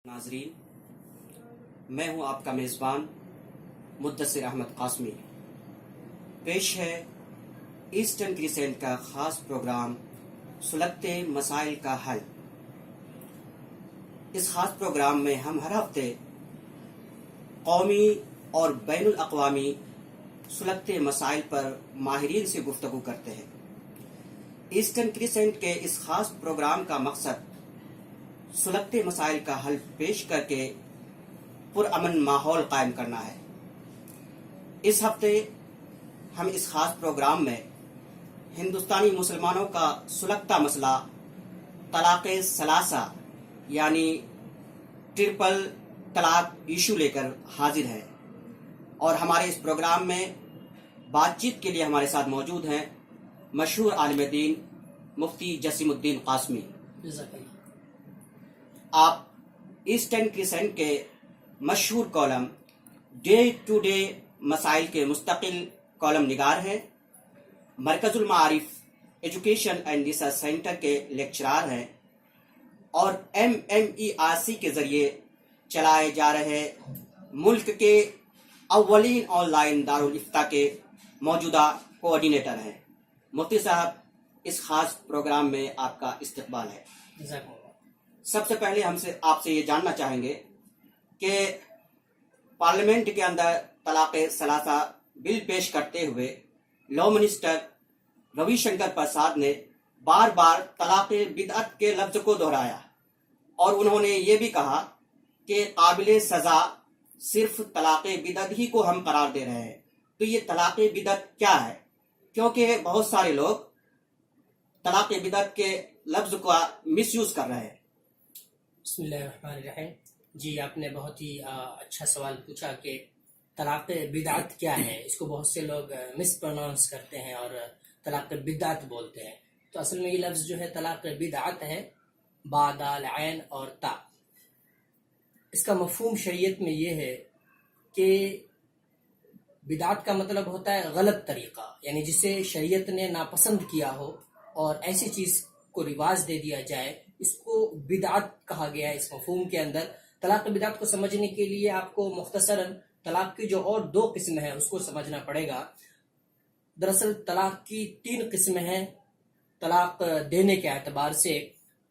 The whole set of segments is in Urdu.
ناظرین، میں ہوں آپ کا میزبان مدثر احمد قاسمی۔ پیش ہے ایسٹرن کریسنٹ کا خاص پروگرام سلگتے مسائل کا حل۔ اس خاص پروگرام میں ہم ہر ہفتے قومی اور بین الاقوامی سلگتے مسائل پر ماہرین سے گفتگو کرتے ہیں۔ ایسٹرن کریسنٹ کے اس خاص پروگرام کا مقصد سلگتے مسائل کا حل پیش کر کے پرامن ماحول قائم کرنا ہے۔ اس ہفتے ہم اس خاص پروگرام میں ہندوستانی مسلمانوں کا سلگتا مسئلہ طلاق ثلاثہ یعنی ٹرپل طلاق ایشو لے کر حاضر ہیں، اور ہمارے اس پروگرام میں بات چیت کے لیے ہمارے ساتھ موجود ہیں مشہور عالم دین مفتی جسیم الدین قاسمی۔ آپ ایسٹرن کریسنٹ کے مشہور کالم ڈے ٹو ڈے مسائل کے مستقل کالم نگار ہیں، مرکز المعارف ایجوکیشن اینڈ ریسرچ سینٹر کے لیکچرار ہیں، اور MMERC کے ذریعے چلائے جا رہے ملک کے اولین آن لائن دارالافتاء کے موجودہ کوآرڈینیٹر ہیں۔ مفتی صاحب، اس خاص پروگرام میں آپ کا استقبال ہے۔ سب سے پہلے آپ سے یہ جاننا چاہیں گے کہ پارلیمنٹ کے اندر طلاق ثلاثہ بل پیش کرتے ہوئے لا منسٹر روی شنکر پرساد نے بار بار طلاق بدعت کے لفظ کو دہرایا، اور انہوں نے یہ بھی کہا کہ قابل سزا صرف طلاق بدعت ہی کو ہم قرار دے رہے ہیں۔ تو یہ طلاق بدعت کیا ہے؟ کیونکہ بہت سارے لوگ طلاق بدعت کے لفظ کا مس یوز کر رہے ہیں۔ بسم اللہ الرحمن الرحیم۔ جی، آپ نے بہت ہی اچھا سوال پوچھا کہ طلاق بدعت کیا ہے۔ اس کو بہت سے لوگ مس پروناؤنس کرتے ہیں اور طلاق بدعت بولتے ہیں۔ تو اصل میں یہ لفظ جو ہے طلاق بدعت ہے، با دال عین اور تا۔ اس کا مفہوم شریعت میں یہ ہے کہ بدعت کا مطلب ہوتا ہے غلط طریقہ، یعنی جسے شریعت نے ناپسند کیا ہو اور ایسی چیز کو رواج دے دیا جائے، اس کو بدعت کہا گیا ہے۔ اس مفہوم کے اندر طلاق بدعت کو سمجھنے کے لیے آپ کو مختصراً طلاق کی جو اور دو قسم ہیں اس کو سمجھنا پڑے گا۔ دراصل طلاق کی تین قسمیں ہیں طلاق دینے کے اعتبار سے۔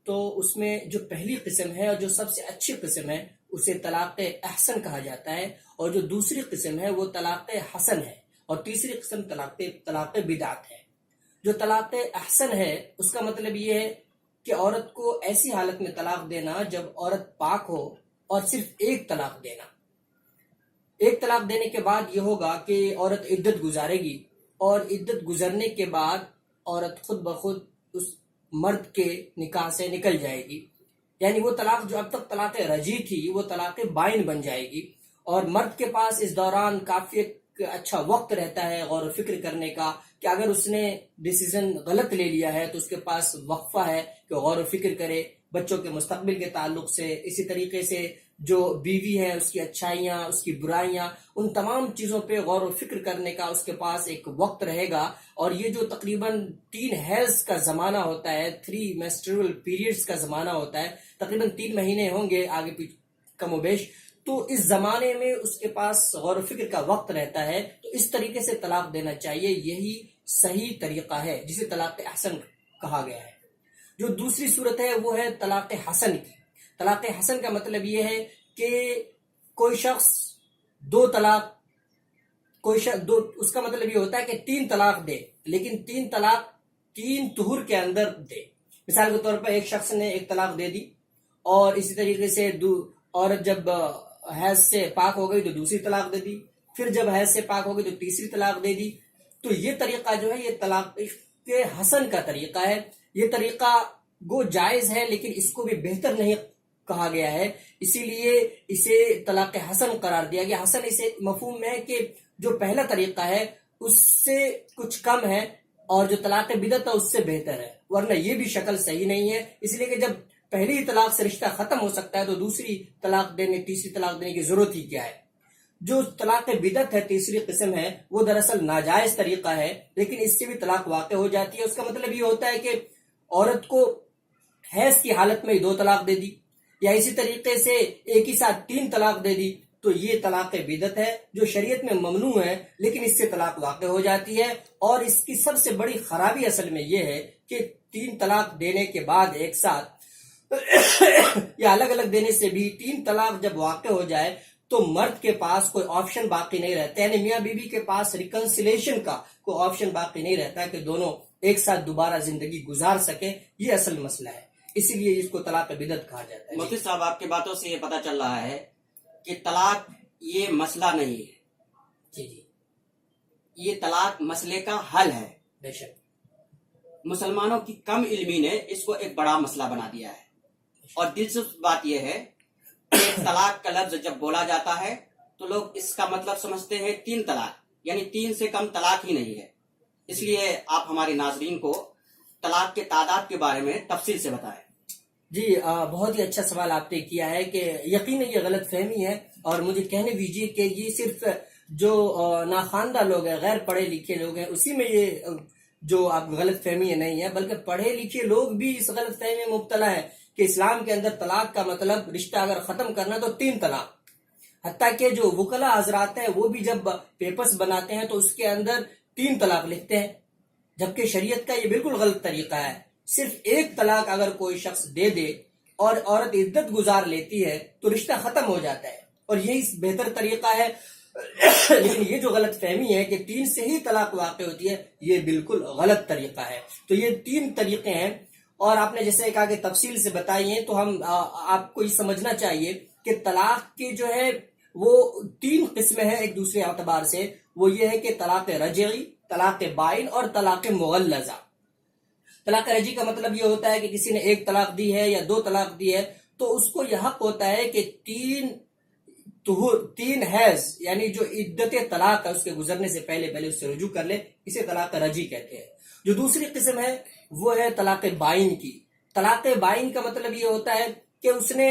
تو اس میں جو پہلی قسم ہے اور جو سب سے اچھی قسم ہے اسے طلاق احسن کہا جاتا ہے، اور جو دوسری قسم ہے وہ طلاق حسن ہے، اور تیسری قسم طلاق بدعت ہے۔ جو طلاق احسن ہے اس کا مطلب یہ ہے کہ عورت کو ایسی حالت میں طلاق دینا جب عورت پاک ہو، اور صرف ایک طلاق دینا۔ ایک طلاق دینے کے بعد یہ ہوگا کہ عورت عدت گزارے گی، اور عدت گزرنے کے بعد عورت خود بخود اس مرد کے نکاح سے نکل جائے گی، یعنی وہ طلاق جو اب تک طلاق رجعی تھی وہ طلاق بائن بن جائے گی، اور مرد کے پاس اس دوران کافی اچھا وقت رہتا ہے غور و فکر کرنے کا کہ اگر اس نے ڈیسیزن غلط لے لیا ہے تو اس کے پاس وقفہ ہے کہ غور و فکر کرے بچوں کے مستقبل کے تعلق سے، اسی طریقے سے جو بیوی ہے اس کی اچھائیاں اس کی برائیاں، ان تمام چیزوں پہ غور و فکر کرنے کا اس کے پاس ایک وقت رہے گا۔ اور یہ جو تقریباً 3 حیض کا زمانہ ہوتا ہے، 3 menstrual periods کا زمانہ ہوتا ہے، تقریباً 3 مہینے ہوں گے آگے پیچھے کم و بیش، تو اس زمانے میں اس کے پاس غور و فکر کا وقت رہتا ہے۔ تو اس طریقے سے طلاق دینا چاہیے، یہی صحیح طریقہ ہے جسے طلاق احسن کہا گیا ہے۔ جو دوسری صورت ہے وہ ہے طلاق حسن کی۔ طلاق حسن کا مطلب یہ ہے کہ کوئی شخص اس کا مطلب یہ ہوتا ہے کہ 3 طلاق دے، لیکن 3 طلاق 3 طہور کے اندر دے۔ مثال کے طور پر ایک شخص نے 1 طلاق دے دی، اور اسی طریقے سے عورت جب حیض سے پاک ہو گئی تو دوسری طلاق دے دی، پھر جب حیض سے پاک ہو گئی تو تیسری طلاق دے دی۔ تو یہ طریقہ جو ہے یہ طلاق کے حسن کا طریقہ ہے۔ یہ طریقہ گو جائز ہے، لیکن اس کو بھی بہتر نہیں کہا گیا ہے، اسی لیے اسے طلاق حسن قرار دیا گیا۔ حسن اسے مفہوم میں ہے کہ جو پہلا طریقہ ہے اس سے کچھ کم ہے، اور جو طلاق بدعت ہے اس سے بہتر ہے، ورنہ یہ بھی شکل صحیح نہیں ہے۔ اس لیے کہ جب پہلی طلاق سے رشتہ ختم ہو سکتا ہے تو دوسری طلاق دینے تیسری طلاق دینے کی ضرورت ہی کیا ہے؟ جو طلاق بدعت ہے تیسری قسم ہے، وہ دراصل ناجائز طریقہ ہے، لیکن اس سے بھی طلاق واقع ہو جاتی ہے۔ اس کا مطلب یہ ہوتا ہے کہ عورت کو حیض کی حالت میں 2 طلاق دے دی، یا اسی طریقے سے ایک ہی ساتھ 3 طلاق دے دی تو یہ طلاق بدعت ہے جو شریعت میں ممنوع ہے، لیکن اس سے طلاق واقع ہو جاتی ہے۔ اور اس کی سب سے بڑی خرابی اصل میں یہ ہے کہ 3 طلاق دینے کے بعد ایک ساتھ یا الگ الگ دینے سے بھی 3 طلاق جب واقع ہو جائے تو مرد کے پاس کوئی آپشن باقی نہیں رہتا، یعنی میاں بیوی کے پاس ریکنسیلیشن کا کوئی آپشن باقی نہیں رہتا کہ دونوں ایک ساتھ دوبارہ زندگی گزار سکیں۔ یہ اصل مسئلہ ہے، اسی لیے اس کو طلاق بدعت کہا جاتا ہے۔ مفتی صاحب، آپ کی باتوں سے یہ پتہ چل رہا ہے کہ طلاق یہ مسئلہ نہیں ہے، جی جی، یہ طلاق مسئلے کا حل ہے۔ بے شک۔ مسلمانوں کی کم علمی نے اس کو ایک بڑا مسئلہ بنا دیا ہے، اور دلچسپ بات یہ ہے کہ طلاق کا لفظ جب بولا جاتا ہے تو لوگ اس کا مطلب سمجھتے ہیں 3 طلاق، یعنی 3 سے کم طلاق ہی نہیں ہے۔ اس لیے آپ ہمارے ناظرین کو طلاق کے تعداد کے بارے میں تفصیل سے بتائیں۔ جی، بہت ہی اچھا سوال آپ نے کیا ہے کہ یقیناً یہ غلط فہمی ہے، اور مجھے کہنے دیجیے کہ یہ صرف جو ناخواندہ لوگ ہیں، غیر پڑھے لکھے لوگ ہیں، اسی میں یہ جو آپ غلط فہمی نہیں ہے، بلکہ پڑھے لکھے لوگ بھی اس غلط فہمی میں مبتلا ہے کہ اسلام کے اندر طلاق کا مطلب رشتہ اگر ختم کرنا تو 3 طلاق۔ حتیٰ کہ جو وکلاء حضرات ہیں وہ بھی جب پیپرز بناتے ہیں تو اس کے اندر 3 طلاق لکھتے ہیں، جبکہ شریعت کا یہ بالکل غلط طریقہ ہے۔ صرف 1 طلاق اگر کوئی شخص دے دے اور عورت عدت گزار لیتی ہے تو رشتہ ختم ہو جاتا ہے، اور یہی بہتر طریقہ ہے۔ لیکن یہ جو غلط فہمی ہے کہ 3 سے ہی طلاق واقع ہوتی ہے، یہ بالکل غلط طریقہ ہے۔ تو یہ 3 طریقے ہیں، اور آپ نے جیسے کہا کہ تفصیل سے بتائی ہیں، تو ہم آپ کو یہ سمجھنا چاہیے کہ طلاق کے جو ہے وہ 3 قسمیں ہیں ایک دوسرے اعتبار سے۔ وہ یہ ہے کہ طلاق رجعی، طلاق بائن اور طلاق مغلظہ۔ طلاق رجعی کا مطلب یہ ہوتا ہے کہ کسی نے 1 طلاق دی ہے یا 2 طلاق دی ہے تو اس کو یہ حق ہوتا ہے کہ 3 حیض یعنی جو عدت طلاق ہے اس کے گزرنے سے پہلے اس سے رجوع کر لے، اسے طلاق رجعی کہتے ہیں۔ جو دوسری قسم ہے وہ ہے طلاق بائن کی۔ طلاق بائن کا مطلب یہ ہوتا ہے کہ اس نے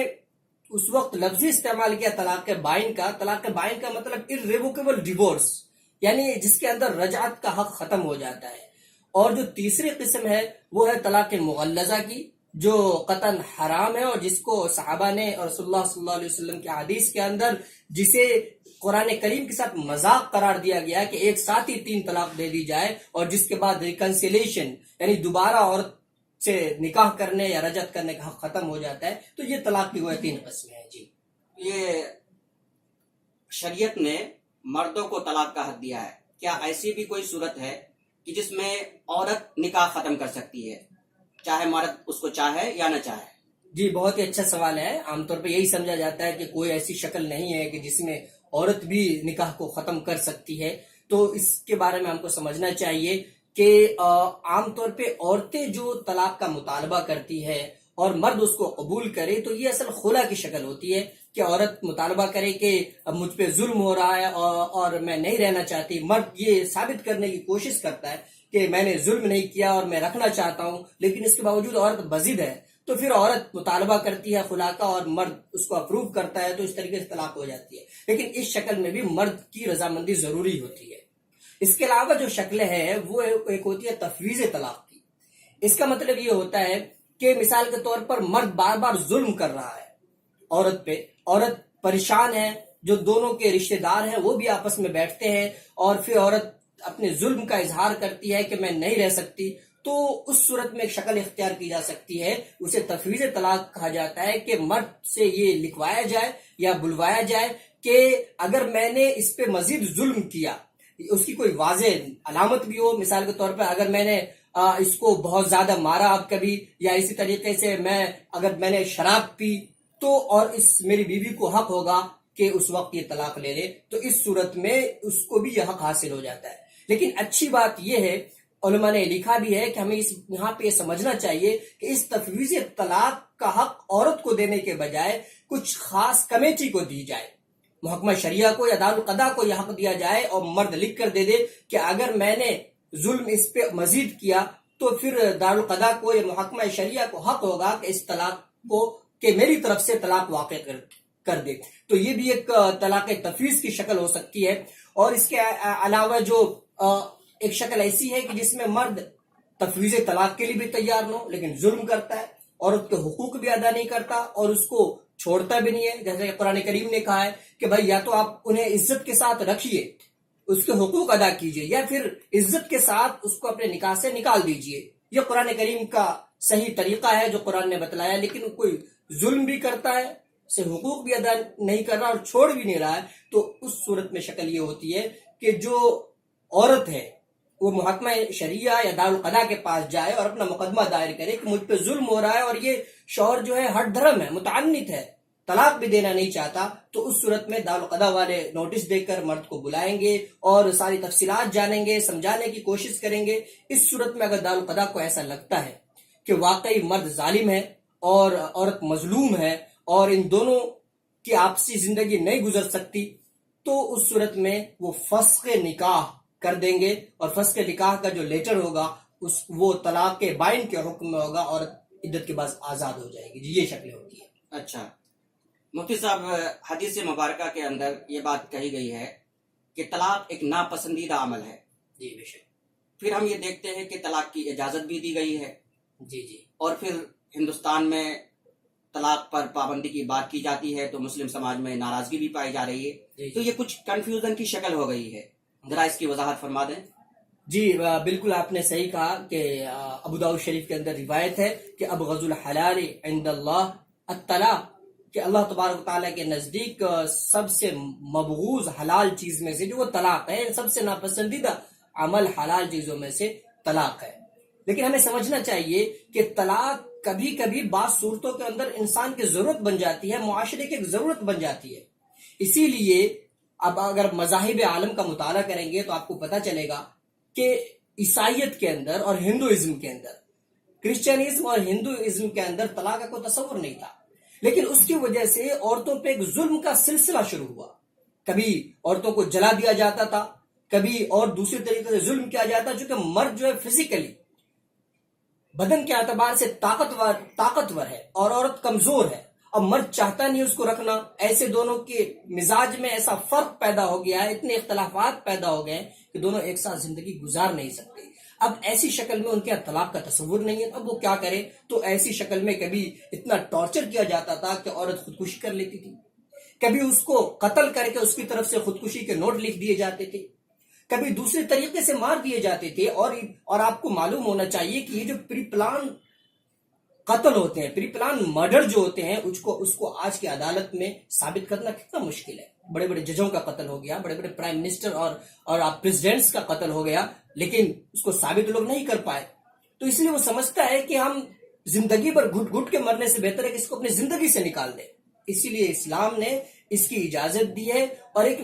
اس وقت لفظی استعمال کیا طلاق بائن کا۔ طلاق بائن کا مطلب irrevocable ڈیورس، یعنی جس کے اندر رجعت کا حق ختم ہو جاتا ہے۔ اور جو تیسری قسم ہے وہ ہے طلاق مغلظہ کی، جو قطعاً حرام ہے، اور جس کو صحابہ نے اور رسول اللہ صلی اللہ علیہ وسلم کے حدیث کے اندر جسے قرآن کریم کے ساتھ مذاق قرار دیا گیا کہ ایک ساتھ ہی 3 طلاق دے دی جائے، اور جس کے بعد ریکنسیلیشن یعنی دوبارہ عورت سے نکاح کرنے یا رجعت کرنے کا حق ختم ہو جاتا ہے۔ تو یہ طلاق کی وہ 3 قسمیں ہیں۔ جی، یہ شریعت نے مردوں کو طلاق کا حق دیا ہے، کیا ایسی بھی کوئی صورت ہے کہ جس میں عورت نکاح ختم کر سکتی ہے، چاہے مرد اس کو چاہے یا نہ چاہے؟ جی، بہت ہی اچھا سوال ہے۔ عام طور پہ یہی سمجھا جاتا ہے کہ کوئی ایسی شکل نہیں ہے کہ جس میں عورت بھی نکاح کو ختم کر سکتی ہے۔ تو اس کے بارے میں ہم کو سمجھنا چاہیے کہ عام طور پہ عورتیں جو طلاق کا مطالبہ کرتی ہے اور مرد اس کو قبول کرے تو یہ اصل خلا کی شکل ہوتی ہے کہ عورت مطالبہ کرے کہ اب مجھ پہ ظلم ہو رہا ہے اور میں نہیں رہنا چاہتی۔ مرد یہ ثابت کرنے کی کوشش کرتا ہے کہ میں نے ظلم نہیں کیا اور میں رکھنا چاہتا ہوں، لیکن اس کے باوجود عورت بضد ہے، تو پھر عورت مطالبہ کرتی ہے خلا کا اور مرد اس کو اپروو کرتا ہے، تو اس طریقے سے طلاق ہو جاتی ہے۔ لیکن اس شکل میں بھی مرد کی رضامندی ضروری ہوتی ہے۔ اس کے علاوہ جو شکلیں ہیں وہ ایک ہوتی ہے تفویض طلاق کی۔ اس کا مطلب یہ ہوتا ہے کہ مثال کے طور پر مرد بار بار ظلم کر رہا ہے عورت پہ، عورت پریشان ہے، جو دونوں کے رشتہ دار ہیں وہ بھی آپس میں بیٹھتے ہیں، اور پھر عورت اپنے ظلم کا اظہار کرتی ہے کہ میں نہیں رہ سکتی، تو اس صورت میں ایک شکل اختیار کی جا سکتی ہے، اسے تفویض طلاق کہا جاتا ہے کہ مرد سے یہ لکھوایا جائے یا بلوایا جائے کہ اگر میں نے اس پہ مزید ظلم کیا، اس کی کوئی واضح علامت بھی ہو، مثال کے طور پر اگر میں نے اس کو بہت زیادہ مارا اب کبھی، یا اسی طریقے سے اگر میں نے شراب پی تو اور میری بیوی کو حق ہوگا کہ اس وقت یہ طلاق لے لے، تو اس صورت میں اس کو بھی یہ حق حاصل ہو جاتا ہے۔ لیکن اچھی بات یہ ہے، علماء نے لکھا بھی ہے کہ ہمیں یہاں پہ یہ سمجھنا چاہیے کہ اس تفویض طلاق کا حق عورت کو دینے کے بجائے کچھ خاص کمیٹی کو دی جائے، محکمہ شریعہ کو یا دارالقضاء کو یہ حق دیا جائے، اور مرد لکھ کر دے دے کہ اگر میں نے ظلم اس پہ مزید کیا تو پھر دارالقضاء کو یا محکمہ شریعہ کو حق ہوگا کہ اس طلاق کو کہ میری طرف سے طلاق واقع کر دے۔ تو یہ بھی ایک طلاق تفویض کی شکل ہو سکتی ہے۔ اور اس کے علاوہ جو ایک شکل ایسی ہے کہ جس میں مرد تفویض طلاق کے لیے بھی تیار نہ ہو لیکن ظلم کرتا ہے، عورت کے حقوق بھی ادا نہیں کرتا اور اس کو چھوڑتا بھی نہیں ہے. جیسے قرآن کریم نے کہا ہے کہ بھائی یا تو آپ انہیں عزت کے ساتھ رکھیے، اس کے حقوق ادا کیجیے، یا پھر عزت کے ساتھ اس کو اپنے نکاح سے نکال دیجیے. یہ قرآن کریم کا صحیح طریقہ ہے جو قرآن نے بتلایا. لیکن کوئی ظلم بھی کرتا ہے، اسے حقوق بھی ادا نہیں کر رہا اور چھوڑ بھی نہیں رہا ہے، تو اس صورت میں شکل یہ ہوتی ہے کہ جو عورت ہے وہ محکمہ شریعہ یا دارالقضاء کے پاس جائے اور اپنا مقدمہ دائر کرے کہ مجھ پہ ظلم ہو رہا ہے اور یہ شوہر جو ہے ہٹ دھرم ہے، متعنت ہے، طلاق بھی دینا نہیں چاہتا. تو اس صورت میں دارالقضاء والے نوٹس دے کر مرد کو بلائیں گے اور ساری تفصیلات جانیں گے، سمجھانے کی کوشش کریں گے. اس صورت میں اگر دارالقضاء کو ایسا لگتا ہے کہ واقعی مرد ظالم ہے اور عورت مظلوم ہے اور ان دونوں کی آپسی زندگی نہیں گزر سکتی، تو اس صورت میں وہ فسخ نکاح کر دیں گے اور فسخ نکاح کا جو لیٹر ہوگا وہ طلاق کے بائن کے حکم میں ہوگا اور عدت کے بعد آزاد ہو جائے گی. جی یہ شکلیں ہوتی ہیں. اچھا مفتی صاحب، حدیث مبارکہ کے اندر یہ بات کہی گئی ہے کہ طلاق ایک ناپسندیدہ عمل ہے. جی بے شک. پھر ہم یہ دیکھتے ہیں کہ طلاق کی اجازت بھی دی گئی ہے. جی جی. اور پھر ہندوستان میں طلاق پر پابندی کی بات کی جاتی ہے تو مسلم سماج میں ناراضگی بھی پائی جا رہی ہے. تو یہ کچھ کنفیوژن کی شکل ہو گئی ہے، ذرا اس کی وضاحت فرما دیں. جی بالکل آپ نے صحیح کہا کہ ابو داؤد شریف کے اندر روایت ہے کہ ابغض الحلال عند اللہ الطلاق، کہ اللہ تبارک تعالیٰ کے نزدیک سب سے مبغوض حلال چیز میں سے جو وہ طلاق ہے، سب سے ناپسندیدہ عمل حلال چیزوں میں سے طلاق ہے. لیکن ہمیں سمجھنا چاہیے کہ طلاق کبھی کبھی بعض صورتوں کے اندر انسان کی ضرورت بن جاتی ہے، معاشرے کی ایک ضرورت بن جاتی ہے. اسی لیے اب اگر مذاہب عالم کا مطالعہ کریں گے تو آپ کو پتہ چلے گا کہ عیسائیت کے اندر اور ہندوازم کے اندر، کرسچنزم اور ہندوازم کے اندر طلاق کا کوئی تصور نہیں تھا. لیکن اس کی وجہ سے عورتوں پہ ایک ظلم کا سلسلہ شروع ہوا. کبھی عورتوں کو جلا دیا جاتا تھا، کبھی اور دوسرے طریقے سے ظلم کیا جاتا، چونکہ مرد جو ہے فزیکلی بدن کے اعتبار سے طاقتور ہے اور عورت کمزور ہے. اب مرد چاہتا نہیں اس کو رکھنا. ایسے دونوں کے مزاج میں ایسا فرق پیدا ہو گیا ہے، اتنے اختلافات پیدا ہو گئے کہ دونوں ایک ساتھ زندگی گزار نہیں سکتے. اب ایسی شکل میں ان کے طلاق کا تصور نہیں ہے. اب وہ کیا کرے؟ تو ایسی شکل میں کبھی اتنا ٹارچر کیا جاتا تھا کہ عورت خودکشی کر لیتی تھی، کبھی اس کو قتل کر کے اس کی طرف سے خودکشی کے نوٹ لکھ دیے جاتے تھے، کبھی دوسرے طریقے سے مار دیے جاتے تھے. اور آپ کو معلوم ہونا چاہیے کہ یہ جو پری پلان قتل ہوتے ہیں، پری پلان مرڈر جو ہوتے ہیں، اس کو آج کی عدالت میں ثابت کرنا کتنا مشکل ہے. بڑے بڑے ججوں کا قتل ہو گیا، بڑے بڑے پرائم منسٹر اور پریزیڈنٹس کا قتل ہو گیا، لیکن اس کو ثابت لوگ نہیں کر پائے. تو اس لیے وہ سمجھتا ہے کہ ہم زندگی پر گھٹ گھٹ کے مرنے سے بہتر ہے کہ اس کو اپنی زندگی سے نکال دیں. اسی لیے اسلام نے اس کی اجازت دی ہے اور ایک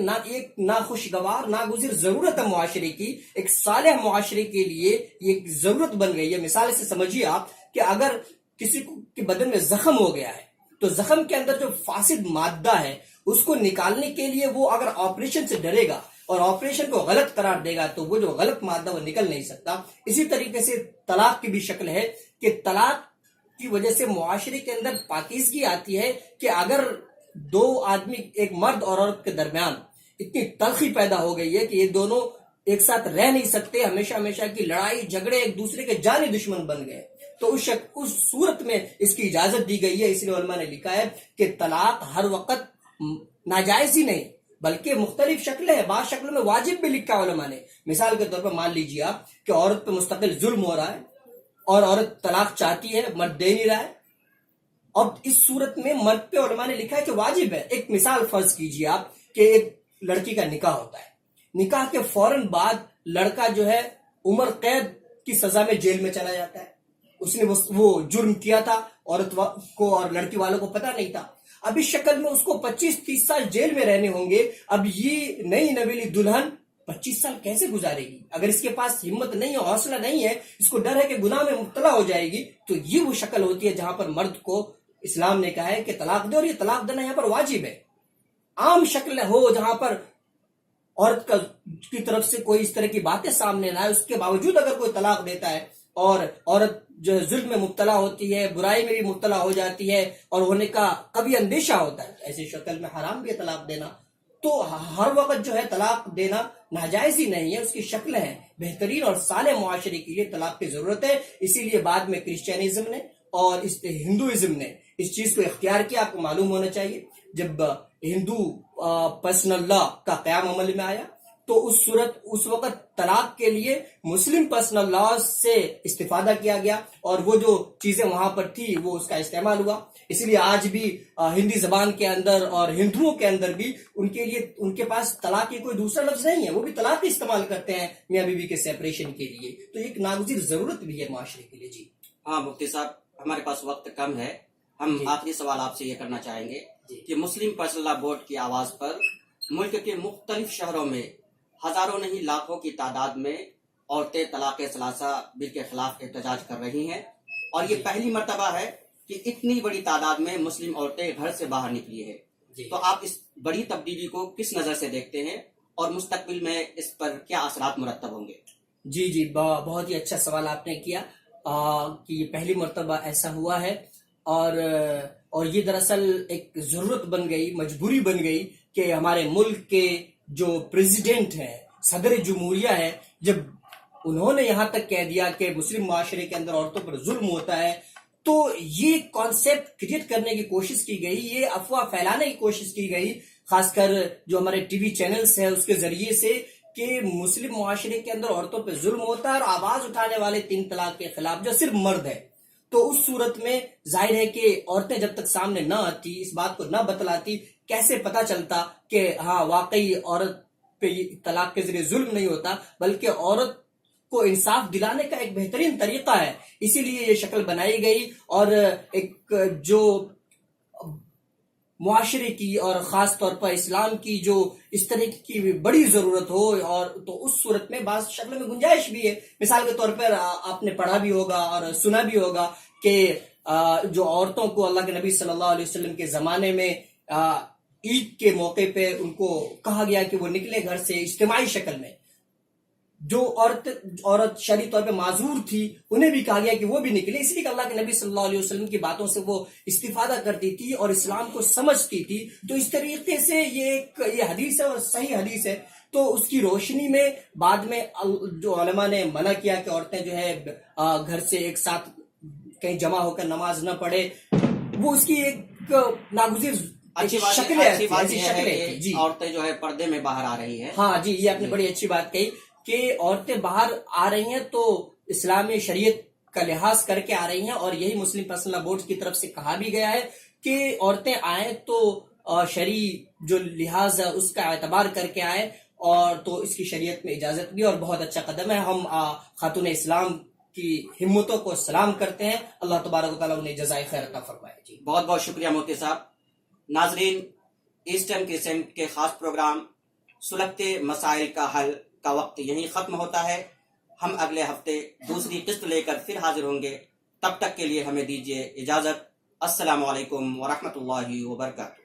ناخوشگوار ناگزیر ضرورت ہے معاشرے کی، ایک صالح معاشرے کے لیے یہ ایک ضرورت بن گئی ہے. مثال سے سمجھیے آپ کہ اگر کسی کے بدن میں زخم ہو گیا ہے تو زخم کے اندر جو فاسد مادہ ہے اس کو نکالنے کے لیے وہ اگر آپریشن سے ڈرے گا اور آپریشن کو غلط قرار دے گا تو وہ جو غلط مادہ وہ نکل نہیں سکتا. اسی طریقے سے طلاق کی بھی شکل ہے کہ طلاق کی وجہ سے معاشرے کے اندر پاکیزگی آتی ہے کہ اگر دو آدمی، ایک مرد اور عورت کے درمیان اتنی تلخی پیدا ہو گئی ہے کہ یہ دونوں ایک ساتھ رہ نہیں سکتے، ہمیشہ کی لڑائی جھگڑے ایک دوسرے کے جانی دشمن بن گئے، تو اس صورت میں اس کی اجازت دی گئی ہے. اس لیے علماء نے لکھا ہے کہ طلاق ہر وقت ناجائز ہی نہیں بلکہ مختلف شکلیں ہیں. بعض شکلوں میں واجب بھی لکھا ہے علماء نے. مثال کے طور پر مان لیجیے آپ کہ عورت پہ مستقل ظلم ہو رہا ہے اور عورت طلاق چاہتی ہے، مرد دے نہیں رہا ہے. اب اس صورت میں مرد پہ علماء نے لکھا ہے کہ واجب ہے. ایک مثال فرض کیجیے آپ کہ ایک لڑکی کا نکاح ہوتا ہے، نکاح کے فوراً بعد لڑکا جو ہے عمر قید کی سزا میں جیل میں چلا جاتا ہے. اس نے وہ جرم کیا تھا، عورت کو اور لڑکی والوں کو پتہ نہیں تھا. اب اس شکل میں اس کو 25-30 سال جیل میں رہنے ہوں گے. اب یہ نئی نویلی دلہن 25 سال کیسے گزارے گی؟ اگر اس کے پاس ہمت نہیں ہے، حوصلہ نہیں ہے، اس کو ڈر ہے کہ گناہ میں مبتلا ہو جائے گی، تو یہ وہ شکل ہوتی ہے جہاں پر مرد کو اسلام نے کہا ہے کہ طلاق دے، اور یہ طلاق دینا یہاں پر واجب ہے. عام شکل ہو جہاں پر عورت کی طرف سے کوئی اس طرح کی باتیں سامنے نہ آئے، اس کے باوجود اگر کوئی طلاق دیتا ہے اور عورت جو ہے ظلم میں مبتلا ہوتی ہے، برائی میں بھی مبتلا ہو جاتی ہے اور ہونے کا کبھی اندیشہ ہوتا ہے، ایسی شکل میں حرام بھی ہے طلاق دینا. تو ہر وقت جو ہے طلاق دینا ناجائز ہی نہیں ہے، اس کی شکلیں ہیں. بہترین اور صالح معاشرے کے لیے طلاق کی ضرورت ہے. اسی لیے بعد میں کرسچنزم نے اور اس ہندوازم نے اس چیز کو اختیار کیا. آپ کو معلوم ہونا چاہیے جب ہندو پرسنل لا کا قیام عمل میں آیا تو اس وقت طلاق کے لیے مسلم پرسنل لا سے استفادہ کیا گیا اور وہ جو چیزیں وہاں پر تھی وہ اس کا استعمال ہوا. اس لیے آج بھی ہندی زبان کے اندر اور ہندوؤں کے اندر بھی ان کے پاس طلاق کی کوئی دوسرا لفظ نہیں ہے, وہ بھی طلاق استعمال کرتے ہیں میاں بیوی کے سیپریشن کے لیے. تو ایک ناگزیر ضرورت بھی ہے معاشرے کے لیے. جی ہاں مفتی صاحب, ہمارے پاس وقت کم ہے, ہم آخری سوال آپ سے یہ کرنا چاہیں گے کہ مسلم پرسنل لا بورڈ کی آواز پر ملک کے مختلف شہروں میں ہزاروں نہیں لاکھوں کی تعداد میں عورتیں طلاق ثلاثہ بل کے خلاف احتجاج کر رہی ہیں, اور یہ پہلی مرتبہ ہے کہ اتنی بڑی تعداد میں مسلم عورتیں گھر سے باہر نکلی ہے. تو آپ اس بڑی تبدیلی کو کس نظر سے دیکھتے ہیں اور مستقبل میں اس پر کیا اثرات مرتب ہوں گے؟ جی بہت ہی اچھا سوال آپ نے کیا کہ یہ پہلی مرتبہ ایسا ہوا ہے اور یہ دراصل ایک ضرورت بن گئی, مجبوری بن گئی کہ ہمارے ملک کے جو پریزیڈنٹ ہیں, صدر جمہوریہ ہے, جب انہوں نے یہاں تک کہہ دیا کہ مسلم معاشرے کے اندر عورتوں پر ظلم ہوتا ہے, تو یہ کانسیپٹ کریٹ کرنے کی کوشش کی گئی, یہ افواہ پھیلانے کی کوشش کی گئی, خاص کر جو ہمارے ٹی وی چینلز ہیں اس کے ذریعے سے, کہ مسلم معاشرے کے اندر عورتوں پہ ظلم ہوتا ہے اور آواز اٹھانے والے 3 طلاق کے خلاف جو صرف مرد ہے. تو اس صورت میں ظاہر ہے کہ عورتیں جب تک سامنے نہ آتی, اس بات کو نہ بتلاتی, کیسے پتا چلتا کہ ہاں واقعی عورت پہ طلاق کے ذریعے ظلم نہیں ہوتا, بلکہ عورت کو انصاف دلانے کا ایک بہترین طریقہ ہے. اسی لیے یہ شکل بنائی گئی اور ایک جو معاشرے کی اور خاص طور پر اسلام کی جو اس طرح کی بڑی ضرورت ہو, اور تو اس صورت میں بعض شکل میں گنجائش بھی ہے. مثال کے طور پر آپ نے پڑھا بھی ہوگا اور سنا بھی ہوگا کہ جو عورتوں کو اللہ کے نبی صلی اللہ علیہ وسلم کے زمانے میں عید کے موقع پہ ان کو کہا گیا کہ وہ نکلے گھر سے اجتماعی شکل میں. جو عورت شرعی طور پہ معذور تھی انہیں بھی کہا گیا کہ وہ بھی نکلے, اس لیے کہ اللہ کے نبی صلی اللہ علیہ وسلم کی باتوں سے وہ استفادہ کرتی تھی اور اسلام کو سمجھتی تھی. تو اس طریقے سے یہ حدیث ہے اور صحیح حدیث ہے. تو اس کی روشنی میں بعد میں جو علماء نے منع کیا کہ عورتیں جو ہے گھر سے ایک ساتھ کہیں جمع ہو کر نماز نہ پڑھے, وہ اس کی ایک ناگزیر اچھی بات ہے کہ عورتیں جو ہے پردے میں باہر آ رہی ہیں. ہاں جی, یہ آپ نے بڑی اچھی بات کہی کہ عورتیں باہر آ رہی ہیں تو اسلامی شریعت کا لحاظ کر کے آ رہی ہیں, اور یہی مسلم پرسنل لا بورڈ کی طرف سے کہا بھی گیا ہے کہ عورتیں آئیں تو شرعی جو لحاظ ہے اس کا اعتبار کر کے آئیں, اور تو اس کی شریعت میں اجازت بھی, اور بہت اچھا قدم ہے. ہم خاتون اسلام کی ہمتوں کو سلام کرتے ہیں, اللہ تبارک و تعالیٰ انہیں جزائے خیر عطا فرمائے. جی بہت بہت شکریہ مفتی صاحب. ناظرین, ایسٹرن کی سمت کے خاص پروگرام سلگتے مسائل کا حل کا وقت یہیں ختم ہوتا ہے. ہم اگلے ہفتے دوسری قسط لے کر پھر حاضر ہوں گے. تب تک کے لیے ہمیں دیجیے اجازت. السلام علیکم ورحمۃ اللہ وبرکاتہ.